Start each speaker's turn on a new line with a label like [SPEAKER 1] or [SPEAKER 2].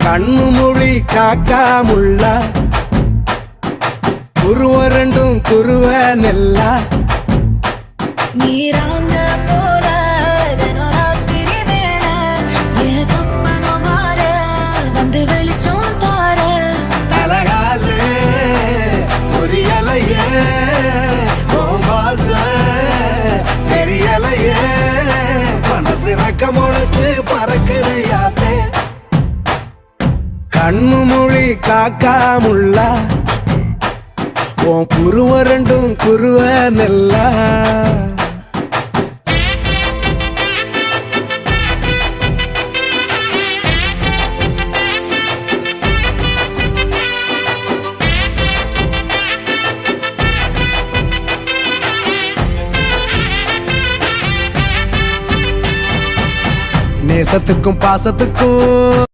[SPEAKER 1] கண்ணு மொழி காக்காமுள்ள குருவ ரெண்டும் குருவ நெல்லா
[SPEAKER 2] நீராங்க போல தினராத்திரி வேளை என் சொப்பனம் மாற வந்து வெளிச்சம் தார
[SPEAKER 1] தலகாலே பொரியலையே ஓம்பாச பெரியலையே மனசு ரக்க முளைச்சு பறக்குதையாத்தே கண்ணு மொழி காக்காமுள்ள உன் குருவ ரெண்டும் குருவ நெல்லா நேசத்துக்கும் பாசத்துக்கும்